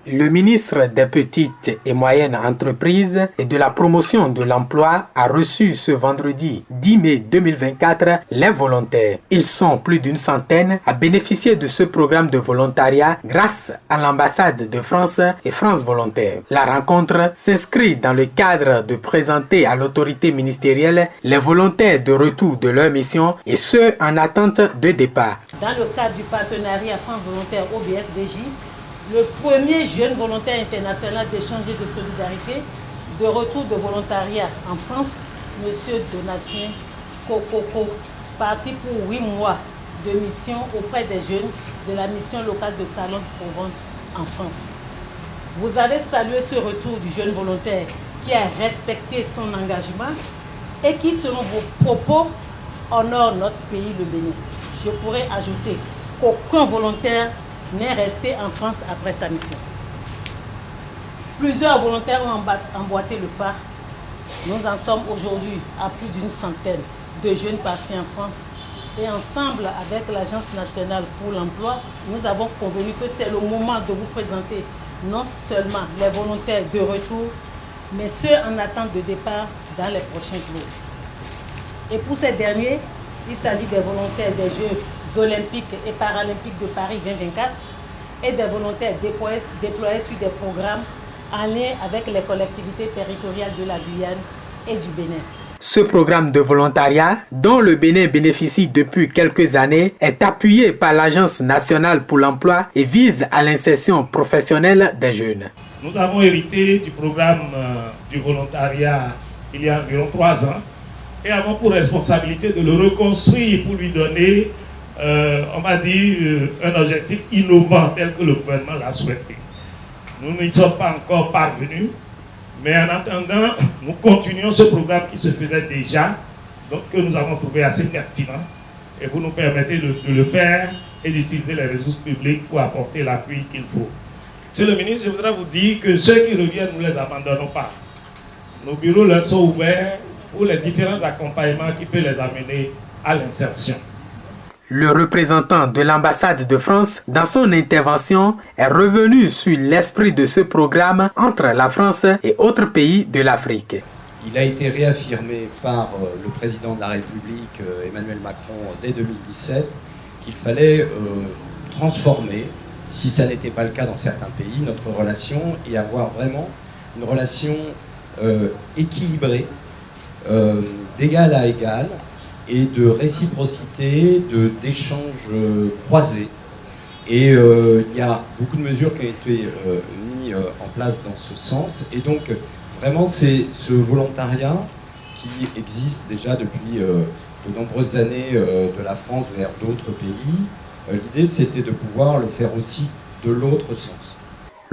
Le ministre des Petites et Moyennes Entreprises et de la Promotion de l'Emploi a reçu ce vendredi 10 mai 2024 les volontaires. Ils sont plus d'une centaine à bénéficier de ce programme de volontariat grâce à l'ambassade de France et France Volontaire. La rencontre s'inscrit dans le cadre de présenter à l'autorité ministérielle les volontaires de retour de leur mission et ceux en attente de départ. Dans le cadre du partenariat France Volontaire OBS-VJ, le premier jeune volontaire international d'échange et de solidarité de retour de volontariat en France, M. Donatien Kokoko, parti pour 8 mois de mission auprès des jeunes de la mission locale de Salon de Provence en France. Vous avez salué ce retour du jeune volontaire qui a respecté son engagement et qui, selon vos propos, honore notre pays, le Bénin. Je pourrais ajouter qu'aucun volontaire n'est resté en France après sa mission. Plusieurs volontaires ont emboîté le pas. Nous en sommes aujourd'hui à plus d'une centaine de jeunes partis en France. Et ensemble avec l'Agence nationale pour l'emploi, nous avons convenu que c'est le moment de vous présenter non seulement les volontaires de retour, mais ceux en attente de départ dans les prochains jours. Et pour ces derniers, il s'agit des volontaires des Jeux olympiques et paralympiques de Paris 2024 et des volontaires déployés sur des programmes en lien avec les collectivités territoriales de la Guyane et du Bénin. Ce programme de volontariat, dont le Bénin bénéficie depuis quelques années, est appuyé par l'Agence nationale pour l'emploi et vise à l'insertion professionnelle des jeunes. Nous avons hérité du programme du volontariat il y a environ 3 ans et avons pour responsabilité de le reconstruire pour lui donner on va dire, un objectif innovant tel que le gouvernement l'a souhaité. Nous n'y sommes pas encore parvenus, mais en attendant, nous continuons ce programme qui se faisait déjà, donc que nous avons trouvé assez pertinent, et vous nous permettez de le faire et d'utiliser les ressources publiques pour apporter l'appui qu'il faut. Monsieur le ministre, je voudrais vous dire que ceux qui reviennent, nous ne les abandonnons pas. Nos bureaux leur sont ouverts pour les différents accompagnements qui peuvent les amener à l'insertion. Le représentant de l'ambassade de France, dans son intervention, est revenu sur l'esprit de ce programme entre la France et autres pays de l'Afrique. Il a été réaffirmé par le président de la République, Emmanuel Macron, dès 2017, qu'il fallait transformer, si ça n'était pas le cas dans certains pays, notre relation et avoir vraiment une relation équilibrée, d'égal à égal, et de réciprocité, d'échanges croisés. Et il y a beaucoup de mesures qui ont été mises en place dans ce sens. Et donc, vraiment, c'est ce volontariat qui existe déjà depuis de nombreuses années de la France vers d'autres pays. L'idée, c'était de pouvoir le faire aussi de l'autre sens.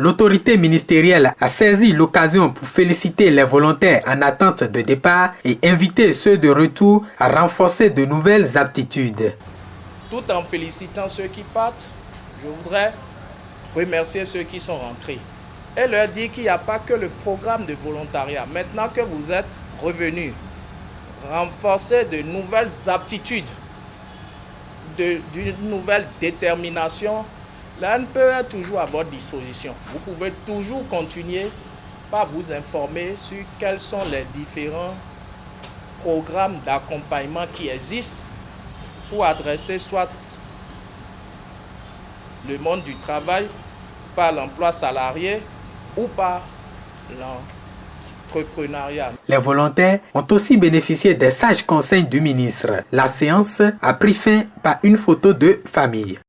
L'autorité ministérielle a saisi l'occasion pour féliciter les volontaires en attente de départ et inviter ceux de retour à renforcer de nouvelles aptitudes. Tout en félicitant ceux qui partent, je voudrais remercier ceux qui sont rentrés et leur dire qu'il n'y a pas que le programme de volontariat. Maintenant que vous êtes revenus, renforcer de nouvelles aptitudes, d'une nouvelle détermination. L'ANPE est toujours à votre disposition. Vous pouvez toujours continuer par vous informer sur quels sont les différents programmes d'accompagnement qui existent pour adresser soit le monde du travail par l'emploi salarié ou par l'entrepreneuriat. Les volontaires ont aussi bénéficié des sages conseils du ministre. La séance a pris fin par une photo de famille.